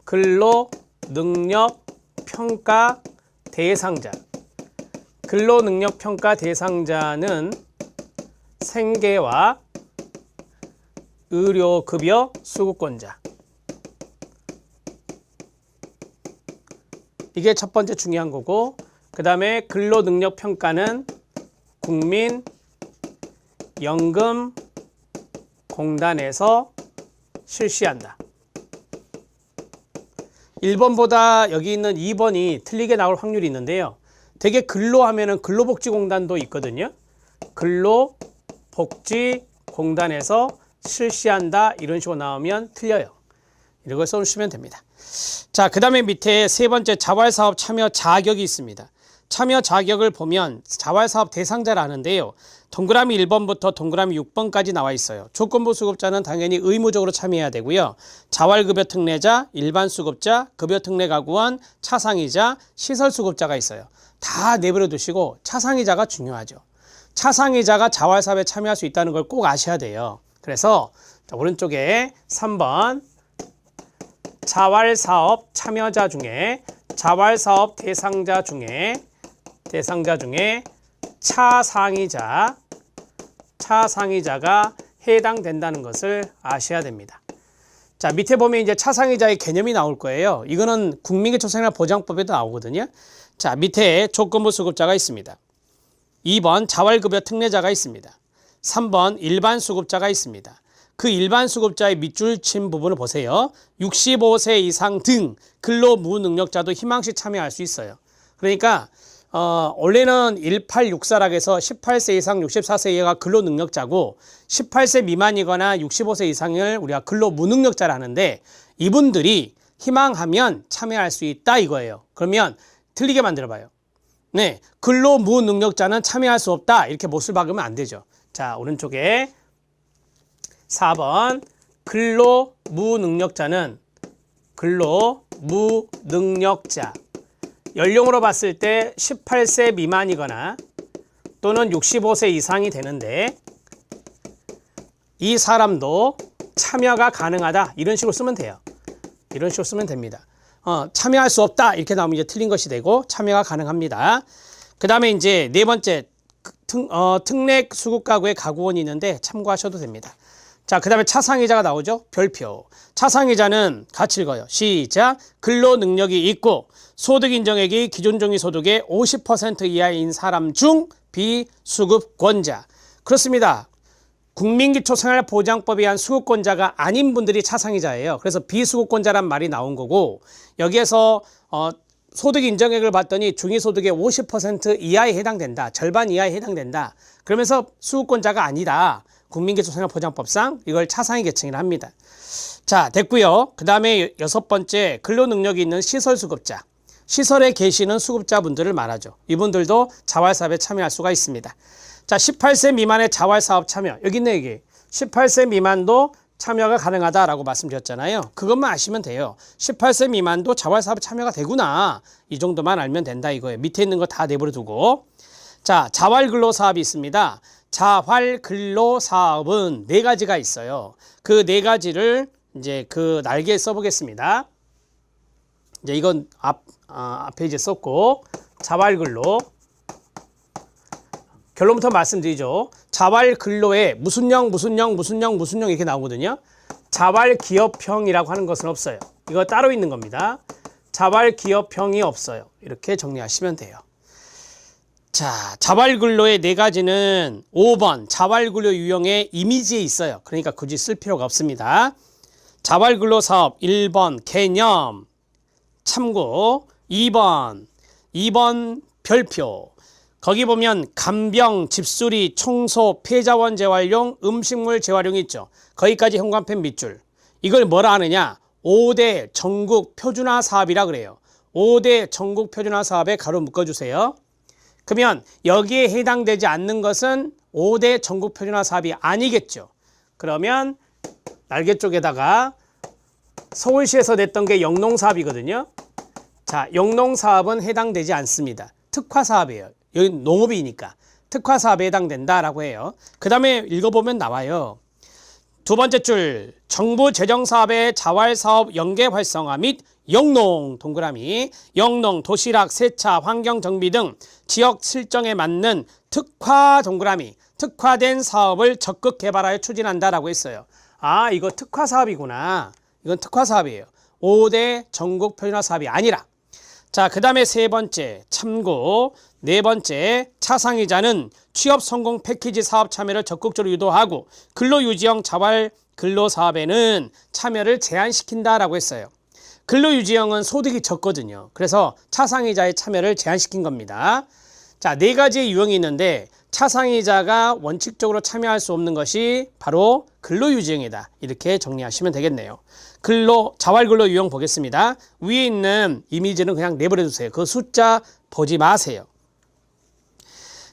근로능력평가 대상자. 근로능력평가 대상자는 생계와 의료급여 수급권자. 이게 첫 번째 중요한 거고, 그 다음에 근로능력평가는 국민연금공단에서 실시한다. 1번보다 여기 있는 2번이 틀리게 나올 확률이 있는데요. 되게 근로하면은 근로복지공단도 있거든요. 근로복지공단에서 실시한다 이런 식으로 나오면 틀려요. 이런 걸 써주시면 됩니다. 자, 그 다음에 밑에 세 번째 자활사업 참여 자격이 있습니다. 참여 자격을 보면 자활사업 대상자라는데요. 동그라미 1번부터 동그라미 6번까지 나와 있어요. 조건부 수급자는 당연히 의무적으로 참여해야 되고요. 자활급여 특례자, 일반 수급자, 급여 특례 가구원, 차상위자, 시설 수급자가 있어요. 다 내버려 두시고 차상위자가 중요하죠. 차상위자가 자활사업에 참여할 수 있다는 걸 꼭 아셔야 돼요. 그래서 오른쪽에 3번 자활사업 참여자 중에 자활사업 대상자 중에 차상위자가 해당된다는 것을 아셔야 됩니다. 자, 밑에 보면 이제 차상위자의 개념이 나올 거예요. 이거는 국민기초생활보장법에도 나오거든요. 자, 밑에 조건부 수급자가 있습니다. 2번 자활급여 특례자가 있습니다. 3번 일반 수급자가 있습니다. 그 일반 수급자의 밑줄 친 부분을 보세요. 65세 이상 등 근로무능력자도 희망시 참여할 수 있어요. 그러니까 원래는 1864라 해서 18세 이상 64세 이하가 근로능력자고 18세 미만이거나 65세 이상을 우리가 근로무능력자라 하는데 이분들이 희망하면 참여할 수 있다 이거예요. 그러면 틀리게 만들어봐요. 네, 근로무능력자는 참여할 수 없다 이렇게 못을 박으면 안 되죠. 자, 오른쪽에 4번 근로무능력자는 근로무능력자 연령으로 봤을 때 18세 미만이거나 또는 65세 이상이 되는데 이 사람도 참여가 가능하다 이런 식으로 쓰면 돼요. 이런 식으로 쓰면 됩니다. 참여할 수 없다 이렇게 나오면 이제 틀린 것이 되고 참여가 가능합니다. 그 다음에 이제 네 번째 특례 수급가구의 가구원이 있는데 참고하셔도 됩니다. 자, 그 다음에 차상위자가 나오죠. 별표. 차상위자는 같이 읽어요. 시작. 근로능력이 있고 소득인정액이 기준종이소득의 50% 이하인 사람 중 비수급권자. 그렇습니다. 국민기초생활보장법에 의한 수급권자가 아닌 분들이 차상위자예요. 그래서 비수급권자란 말이 나온 거고 여기에서 소득인정액을 봤더니 중위소득의 50% 이하에 해당된다. 절반 이하에 해당된다. 그러면서 수급권자가 아니다. 국민기초생활보장법상 이걸 차상위 계층이라 합니다. 자, 됐고요. 그 다음에 6번째 근로능력이 있는 시설수급자. 시설에 계시는 수급자분들을 말하죠. 이분들도 자활사업에 참여할 수가 있습니다. 자, 18세 미만의 자활사업 참여. 여기 있네, 여기. 18세 미만도 참여가 가능하다라고 말씀드렸잖아요. 그것만 아시면 돼요. 18세 미만도 자활사업에 참여가 되구나. 이 정도만 알면 된다 이거예요. 밑에 있는 거 다 내버려 두고. 자, 자활근로사업이 있습니다. 자활근로사업은 4가지가 있어요. 그 4가지를 이제 그 날개에 써보겠습니다. 이제 이건 앞에 이제 썼고, 자활근로. 결론부터 말씀드리죠. 자활근로에 무슨형 이렇게 나오거든요. 자활기업형이라고 하는 것은 없어요. 이거 따로 있는 겁니다. 자활기업형이 없어요. 이렇게 정리하시면 돼요. 자, 자활근로의 4가지는 5번 자활근로 유형의 이미지에 있어요. 그러니까 굳이 쓸 필요가 없습니다. 자활근로사업 1번 개념 참고 2번 별표 거기 보면 간병, 집수리, 청소, 폐자원 재활용, 음식물 재활용이 있죠. 거기까지 현관펜 밑줄. 이걸 뭐라 하느냐? 5대 전국 표준화 사업이라 그래요. 5대 전국 표준화 사업에 가로 묶어주세요. 그러면 여기에 해당되지 않는 것은 5대 전국 표준화 사업이 아니겠죠. 그러면 날개 쪽에다가 서울시에서 냈던 게 영농사업이거든요. 자, 영농사업은 해당되지 않습니다. 특화사업이에요. 여기 농업이니까 특화사업에 해당된다라고 해요. 그 다음에 읽어보면 나와요. 두 번째 줄, 정부 재정사업의 자활사업 연계 활성화 및 영농 동그라미, 영농, 도시락, 세차, 환경정비 등 지역 실정에 맞는 특화 동그라미, 특화된 사업을 적극 개발하여 추진한다라고 했어요. 아, 이거 특화 사업이구나. 이건 특화 사업이에요. 5대 전국 표준화 사업이 아니라. 자, 그 다음에 세 번째, 참고. 네 번째, 차상위자는 취업 성공 패키지 사업 참여를 적극적으로 유도하고 근로유지형 자활 근로사업에는 참여를 제한시킨다라고 했어요. 근로유지형은 소득이 적거든요. 그래서 차상위자의 참여를 제한시킨 겁니다. 자, 네 가지의 유형이 있는데 차상위자가 원칙적으로 참여할 수 없는 것이 바로 근로유지형이다. 이렇게 정리하시면 되겠네요. 자활근로 유형 보겠습니다. 위에 있는 이미지는 그냥 내버려 두세요. 그 숫자 보지 마세요.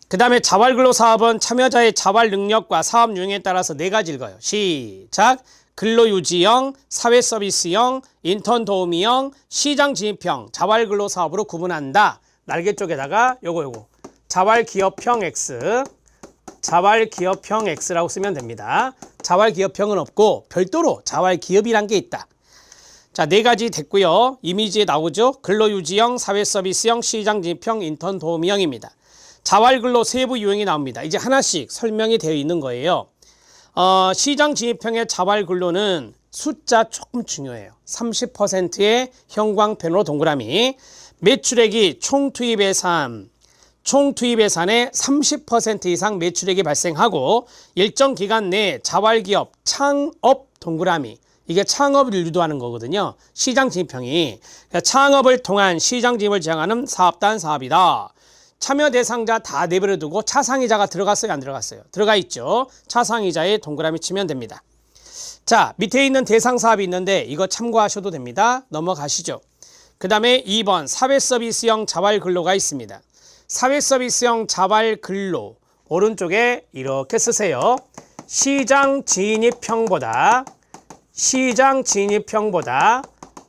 그 다음에 자활근로 사업은 참여자의 자활 능력과 사업 유형에 따라서 네 가지 읽어요. 시작! 근로유지형, 사회서비스형, 인턴 도우미형, 시장 진입형, 자활근로 사업으로 구분한다. 날개 쪽에다가 요거 자활기업형 X, 자활기업형 X라고 쓰면 됩니다. 자활기업형은 없고 별도로 자활기업이란 게 있다. 자, 네 가지 됐고요. 이미지에 나오죠. 근로유지형, 사회서비스형, 시장진입형, 인턴 도우미형입니다. 자활근로 세부 유형이 나옵니다. 이제 하나씩 설명이 되어 있는 거예요. 시장진입형의 자활근로는 숫자 조금 중요해요. 30%의 형광펜으로 동그라미, 매출액이 총투입 예산의 30% 이상 매출액이 발생하고 일정 기간 내에 자활기업 창업 동그라미, 이게 창업을 유도하는 거거든요. 시장진입형이. 그러니까 창업을 통한 시장진입을 지향하는 사업단 사업이다. 참여 대상자 다 내버려 두고 차상위자가 들어갔어요, 안 들어갔어요? 들어가 있죠. 차상위자에 동그라미 치면 됩니다. 자, 밑에 있는 대상 사업이 있는데 이거 참고하셔도 됩니다. 넘어가시죠. 그 다음에 2번 사회서비스형 자활근로가 있습니다. 사회서비스형 자활근로 오른쪽에 이렇게 쓰세요. 시장 진입형보다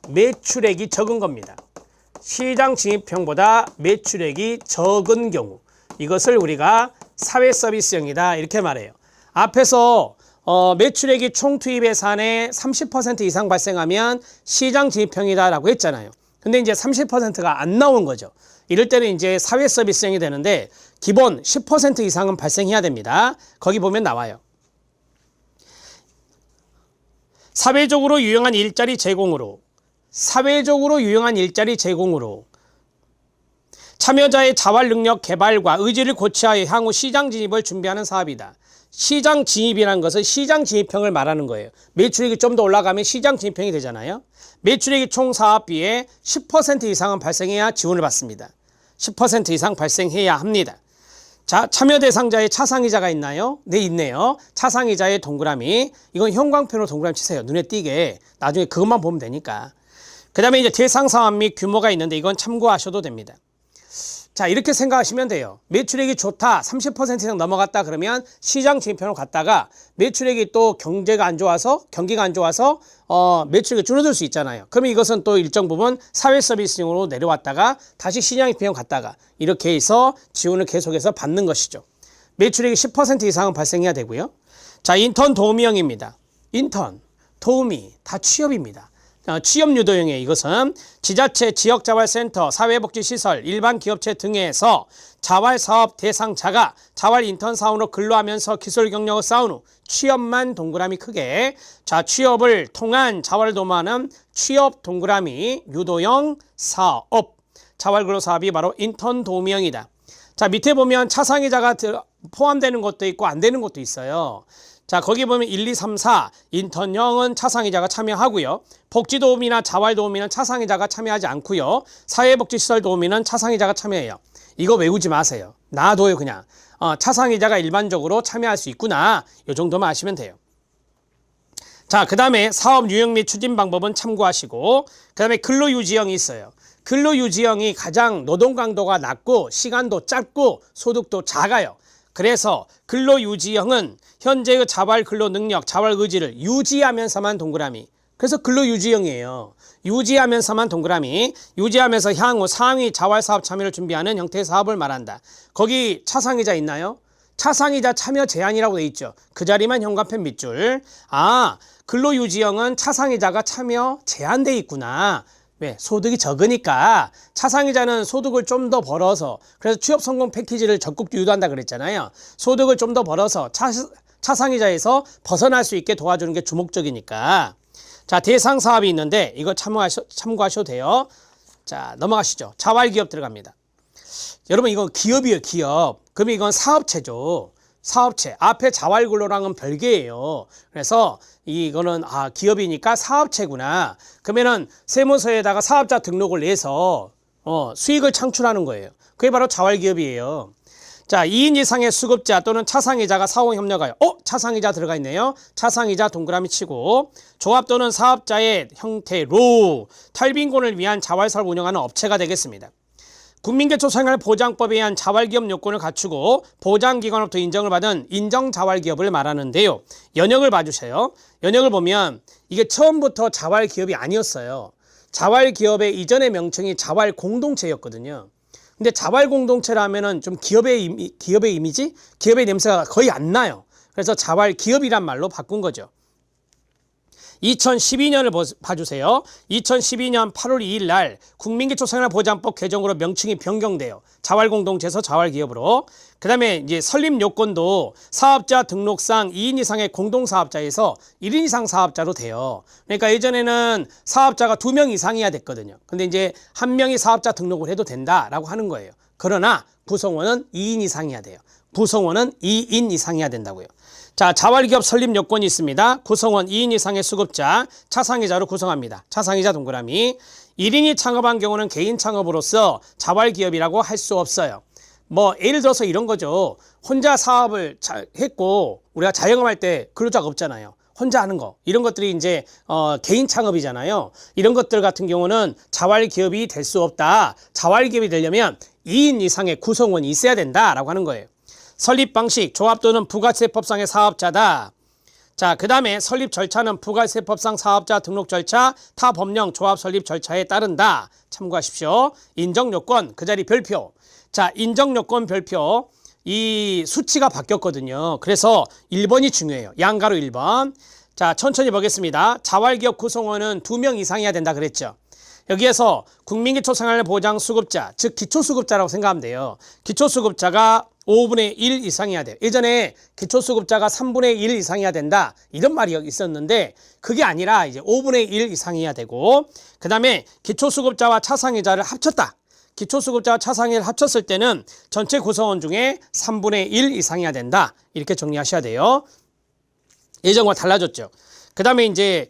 매출액이 적은 겁니다. 시장 진입형보다 매출액이 적은 경우, 이것을 우리가 사회서비스형이다 이렇게 말해요. 앞에서 매출액이 총투입 예산의 30% 이상 발생하면 시장 진입형이다 라고 했잖아요. 근데 이제 30%가 안 나온 거죠. 이럴 때는 이제 사회서비스형이 되는데 기본 10% 이상은 발생해야 됩니다. 거기 보면 나와요. 사회적으로 유용한 일자리 제공으로 참여자의 자활 능력 개발과 의지를 고취하여 향후 시장 진입을 준비하는 사업이다. 시장 진입이라는 것은 시장 진입형을 말하는 거예요. 매출액이 좀 더 올라가면 시장 진입형이 되잖아요. 매출액이 총 사업비의 10% 이상은 발생해야 지원을 받습니다. 10% 이상 발생해야 합니다. 자, 참여 대상자의 차상위자가 있나요? 네, 있네요. 차상위자의 동그라미. 이건 형광펜으로 동그라미 치세요. 눈에 띄게. 나중에 그것만 보면 되니까. 그 다음에 이제 대상 사업 및 규모가 있는데 이건 참고하셔도 됩니다. 자, 이렇게 생각하시면 돼요. 매출액이 좋다, 30% 이상 넘어갔다 그러면 시장 진입형으로 갔다가 매출액이 또 경기가 안 좋아서 매출액이 줄어들 수 있잖아요. 그러면 이것은 또 일정 부분 사회서비스형으로 내려왔다가 다시 시장 진입형 갔다가 이렇게 해서 지원을 계속해서 받는 것이죠. 매출액이 10% 이상은 발생해야 되고요. 자, 인턴 도우미형입니다. 인턴, 도우미 다 취업입니다. 취업 유도형의 이것은 지자체, 지역자활센터, 사회복지시설, 일반 기업체 등에서 자활사업 대상자가 자활 인턴 사원으로 근로하면서 기술 경력을 쌓은 후 취업만 동그라미 크게, 자, 취업을 통한 자활을 도모하는 취업 동그라미 유도형 사업, 자활근로 사업이 바로 인턴 도우미형이다. 자, 밑에 보면 차상위자가 포함되는 것도 있고 안 되는 것도 있어요. 자, 거기 보면 1, 2, 3, 4 인턴형은 차상위자가 참여하고요. 복지도우미나 자활도우미는 차상위자가 참여하지 않고요. 사회복지시설도우미는 차상위자가 참여해요. 이거 외우지 마세요. 놔둬요 그냥. 차상위자가 일반적으로 참여할 수 있구나. 이 정도만 아시면 돼요. 자, 그 다음에 사업 유형 및 추진 방법은 참고하시고, 그 다음에 근로유지형이 있어요. 근로유지형이 가장 노동 강도가 낮고 시간도 짧고 소득도 작아요. 그래서 근로유지형은 현재의 자활 근로 능력, 자활 의지를 유지하면서만 동그라미. 그래서 근로유지형이에요. 유지하면서만 동그라미. 유지하면서 향후 상위 자활사업 참여를 준비하는 형태의 사업을 말한다. 거기 차상위자 있나요? 차상이자 참여 제한이라고 돼 있죠. 그 자리만 현관펜 밑줄. 아, 근로유지형은 차상이자가 참여 제한돼 있구나. 왜? 소득이 적으니까. 차상이자는 소득을 좀 더 벌어서, 그래서 취업성공 패키지를 적극 유도한다 그랬잖아요. 소득을 좀 더 벌어서 차상이자에서 벗어날 수 있게 도와주는 게 주목적이니까. 자, 대상 사업이 있는데 이거 참고하셔도 돼요. 자, 넘어가시죠. 자활기업 들어갑니다. 여러분, 이건 기업이에요, 기업. 그러면 이건 사업체죠. 사업체. 앞에 자활근로랑은 별개예요. 그래서 이거는 기업이니까 사업체구나. 그러면은 세무서에다가 사업자 등록을 내서 수익을 창출하는 거예요. 그게 바로 자활기업이에요. 자, 2인 이상의 수급자 또는 차상이자가 사후협력하여. 차상이자 들어가 있네요. 차상이자 동그라미 치고, 조합 또는 사업자의 형태로 탈빈곤을 위한 자활사를 운영하는 업체가 되겠습니다. 국민기초생활보장법에 의한 자활기업 요건을 갖추고 보장기관으로부터 인정을 받은 인정자활기업을 말하는데요. 연역을 봐주세요. 연역을 보면 이게 처음부터 자활기업이 아니었어요. 자활기업의 이전의 명칭이 자활공동체였거든요. 근데 자활공동체라면은 좀 기업의 이미지? 기업의 냄새가 거의 안 나요. 그래서 자활기업이란 말로 바꾼 거죠. 2012년을 봐주세요. 2012년 8월 2일 날 국민기초생활보장법 개정으로 명칭이 변경돼요. 자활공동체에서 자활기업으로. 그 다음에 이제 설립 요건도 사업자 등록상 2인 이상의 공동사업자에서 1인 이상 사업자로 돼요. 그러니까 예전에는 사업자가 2명 이상이야 됐거든요. 근데 이제 1명이 사업자 등록을 해도 된다라고 하는 거예요. 그러나 구성원은 2인 이상이야 돼요. 구성원은 2인 이상이야 된다고요. 자, 자활기업 설립 요건이 있습니다. 구성원 2인 이상의 수급자, 차상이자로 구성합니다. 차상이자 동그라미. 1인이 창업한 경우는 개인 창업으로서 자활기업이라고 할 수 없어요. 뭐 예를 들어서 이런 거죠. 혼자 사업을 했고 우리가 자영업할 때 근로자가 없잖아요. 혼자 하는 거. 이런 것들이 이제 개인 창업이잖아요. 이런 것들 같은 경우는 자활기업이 될 수 없다. 자활기업이 되려면 2인 이상의 구성원이 있어야 된다라고 하는 거예요. 설립 방식, 조합 또는 부가세법상의 사업자다. 자, 그 다음에 설립 절차는 부가세법상 사업자 등록 절차, 타 법령 조합 설립 절차에 따른다. 참고하십시오. 인정요건, 그 자리 별표. 자, 인정요건 별표. 이 수치가 바뀌었거든요. 그래서 1번이 중요해요. 양가로 1번. 자, 천천히 보겠습니다. 자활기업 구성원은 2명 이상이어야 된다 그랬죠. 여기에서 국민기초생활보장 수급자, 즉 기초수급자라고 생각하면 돼요. 기초수급자가 5분의 1 이상이어야 돼요. 예전에 기초수급자가 3분의 1 이상이어야 된다. 이런 말이 있었는데 그게 아니라 이제 5분의 1 이상이어야 되고, 그 다음에 기초수급자와 차상이자를 합쳤다. 기초수급자와 차상이자를 합쳤을 때는 전체 구성원 중에 3분의 1 이상이어야 된다. 이렇게 정리하셔야 돼요. 예전과 달라졌죠. 그 다음에 이제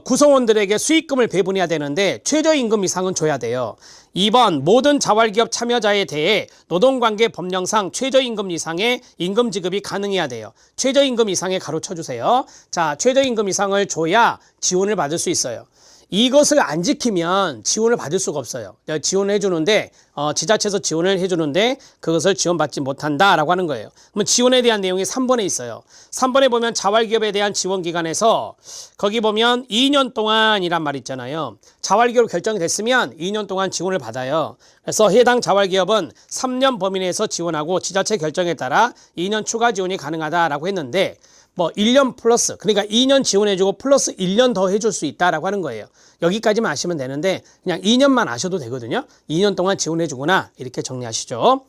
구성원들에게 수익금을 배분해야 되는데 최저임금 이상은 줘야 돼요. 2번 모든 자활기업 참여자에 대해 노동관계 법령상 최저임금 이상의 임금 지급이 가능해야 돼요. 최저임금 이상에 가로 쳐주세요. 자, 최저임금 이상을 줘야 지원을 받을 수 있어요. 이것을 안 지키면 지원을 받을 수가 없어요. 지원을 해주는데 지자체에서 지원을 해주는데 그것을 지원받지 못한다라고 하는 거예요. 그러면 지원에 대한 내용이 3번에 있어요. 3번에 보면 자활기업에 대한 지원기간에서 거기 보면 2년 동안이란 말 있잖아요. 자활기업으로 결정이 됐으면 2년 동안 지원을 받아요. 그래서 해당 자활기업은 3년 범위 내에서 지원하고 지자체 결정에 따라 2년 추가 지원이 가능하다라고 했는데 뭐 1년 플러스, 그러니까 2년 지원해주고 플러스 1년 더 해줄 수 있다라고 하는 거예요. 여기까지만 아시면 되는데 그냥 2년만 아셔도 되거든요. 2년 동안 지원해주구나 이렇게 정리하시죠.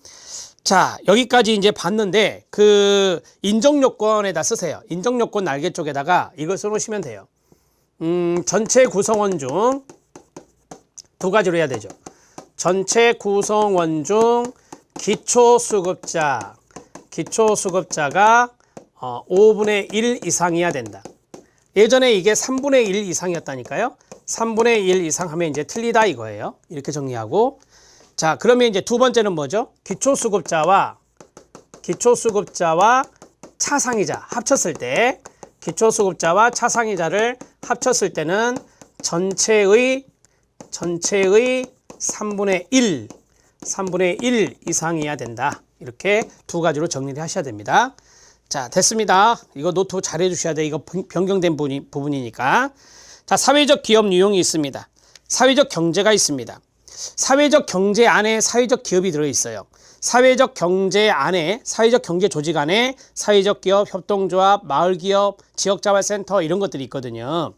자, 여기까지 이제 봤는데 그 인정요건에다 쓰세요. 인정요건 날개 쪽에다가 이걸 써놓으시면 돼요. 전체 구성원 중 두 가지로 해야 되죠. 전체 구성원 중 기초수급자가 5분의 1 이상이어야 된다. 예전에 이게 3분의 1 이상이었다니까요. 3분의 1 이상 하면 이제 틀리다 이거예요. 이렇게 정리하고. 자, 그러면 이제 두 번째는 뭐죠? 기초수급자와 차상이자 합쳤을 때, 기초수급자와 차상이자를 합쳤을 때는 전체의 3분의 1 이상이어야 된다. 이렇게 두 가지로 정리를 하셔야 됩니다. 자, 됐습니다. 이거 노트 잘 해주셔야 돼. 이거 변경된 부분이니까. 자, 사회적 기업 유형이 있습니다. 사회적 경제가 있습니다. 사회적 경제 안에 사회적 기업이 들어있어요. 사회적 경제 안에, 사회적 경제 조직 안에 사회적 기업, 협동조합, 마을기업, 지역자활센터 이런 것들이 있거든요.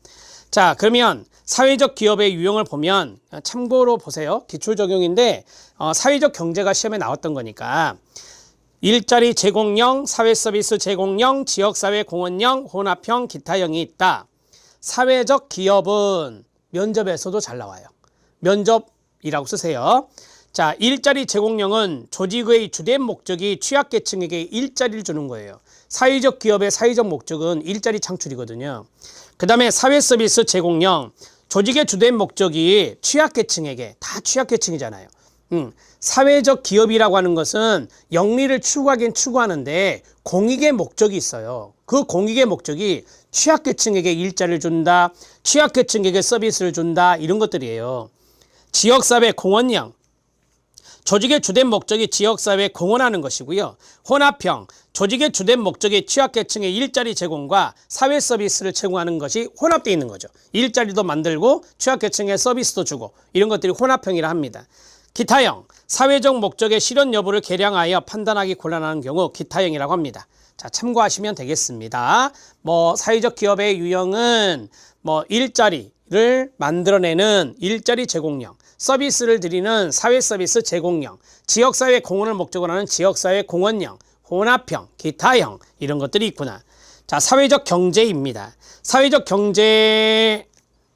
자, 그러면 사회적 기업의 유형을 보면 참고로 보세요. 기출적용인데 사회적 경제가 시험에 나왔던 거니까 일자리 제공형, 사회서비스 제공형, 지역사회 공헌형, 혼합형, 기타형이 있다. 사회적 기업은 면접에서도 잘 나와요. 면접이라고 쓰세요. 자, 일자리 제공형은 조직의 주된 목적이 취약계층에게 일자리를 주는 거예요. 사회적 기업의 사회적 목적은 일자리 창출이거든요. 그 다음에 사회서비스 제공형, 조직의 주된 목적이 취약계층에게, 다 취약계층이잖아요. 사회적 기업이라고 하는 것은 영리를 추구하긴 추구하는데 공익의 목적이 있어요. 그 공익의 목적이 취약계층에게 일자리를 준다, 취약계층에게 서비스를 준다, 이런 것들이에요. 지역사회 공헌형, 조직의 주된 목적이 지역사회에 공헌하는 것이고요. 혼합형, 조직의 주된 목적이 취약계층의 일자리 제공과 사회 서비스를 제공하는 것이 혼합되어 있는 거죠. 일자리도 만들고 취약계층에 서비스도 주고 이런 것들이 혼합형이라 합니다. 기타형, 사회적 목적의 실현 여부를 계량하여 판단하기 곤란한 경우 기타형이라고 합니다. 자, 참고하시면 되겠습니다. 사회적 기업의 유형은 일자리를 만들어내는 일자리 제공형, 서비스를 드리는 사회 서비스 제공형, 지역사회 공헌을 목적으로 하는 지역사회 공헌형, 혼합형, 기타형 이런 것들이 있구나. 자, 사회적 경제입니다. 사회적 경제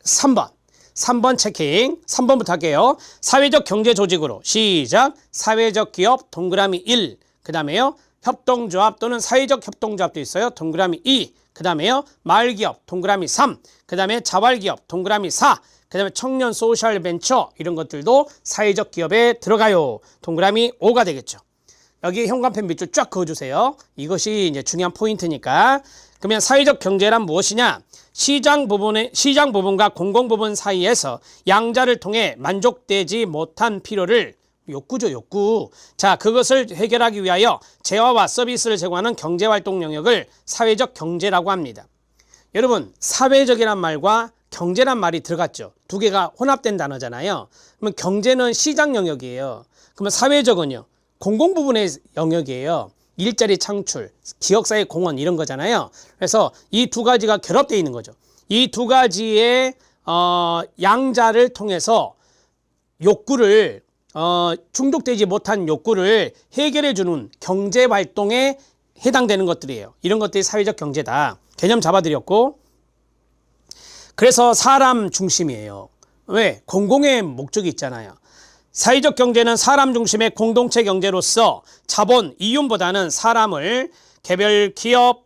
3번 체킹. 3번부터 할게요. 사회적 경제 조직으로 시작. 사회적 기업 동그라미 1. 그 다음에요. 협동조합 또는 사회적 협동조합도 있어요. 동그라미 2. 그 다음에요. 마을기업 동그라미 3. 그 다음에 자활기업 동그라미 4. 그 다음에 청년 소셜 벤처 이런 것들도 사회적 기업에 들어가요. 동그라미 5가 되겠죠. 여기 현관펜 밑줄 쫙 그어주세요. 이것이 이제 중요한 포인트니까. 그러면 사회적 경제란 무엇이냐? 시장 부분과 공공 부분 사이에서 양자를 통해 만족되지 못한 필요를 욕구죠, 욕구. 자, 그것을 해결하기 위하여 재화와 서비스를 제공하는 경제활동 영역을 사회적 경제라고 합니다. 여러분, 사회적이란 말과 경제란 말이 들어갔죠. 두 개가 혼합된 단어잖아요. 그러면 경제는 시장 영역이에요. 그러면 사회적은요, 공공 부분의 영역이에요. 일자리 창출, 지역사회 공헌 이런 거잖아요. 그래서 이 두 가지가 결합되어 있는 거죠. 이 두 가지의 양자를 통해서 욕구를 충족되지 못한 욕구를 해결해 주는 경제 활동에 해당되는 것들이에요. 이런 것들이 사회적 경제다. 개념 잡아드렸고, 그래서 사람 중심이에요. 왜? 공공의 목적이 있잖아요. 사회적 경제는 사람 중심의 공동체 경제로서 자본, 이윤보다는 사람을 개별 기업,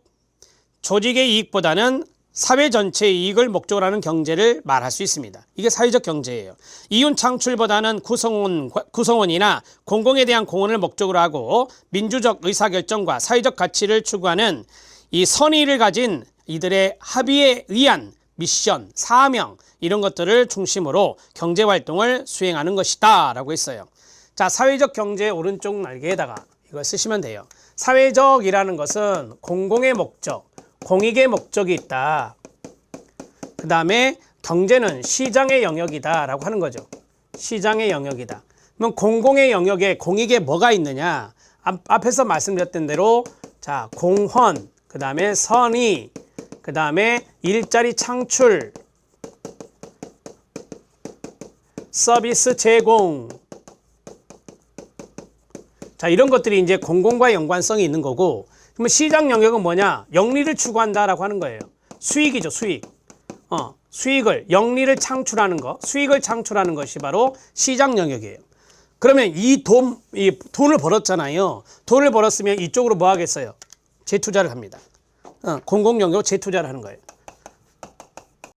조직의 이익보다는 사회 전체의 이익을 목적으로 하는 경제를 말할 수 있습니다. 이게 사회적 경제예요. 이윤 창출보다는 구성원이나 공공에 대한 공헌을 목적으로 하고 민주적 의사결정과 사회적 가치를 추구하는 이 선의를 가진 이들의 합의에 의한 미션, 사명 이런 것들을 중심으로 경제활동을 수행하는 것이다 라고 했어요. 자, 사회적 경제의 오른쪽 날개에다가 이걸 쓰시면 돼요. 사회적이라는 것은 공공의 목적, 공익의 목적이 있다. 그 다음에 경제는 시장의 영역이다 라고 하는 거죠. 시장의 영역이다. 그럼 공공의 영역에 공익에 뭐가 있느냐? 앞에서 말씀드렸던 대로 자, 공헌, 그 다음에 선의, 그 다음에 일자리 창출, 서비스 제공. 자, 이런 것들이 이제 공공과 연관성이 있는 거고, 그러면 시장 영역은 뭐냐? 영리를 추구한다라고 하는 거예요. 수익이죠, 수익. 수익을, 영리를 창출하는 것, 수익을 창출하는 것이 바로 시장 영역이에요. 그러면 이 돈을 벌었잖아요. 돈을 벌었으면 이쪽으로 뭐 하겠어요? 재투자를 합니다. 공공 영역으로 재투자를 하는 거예요.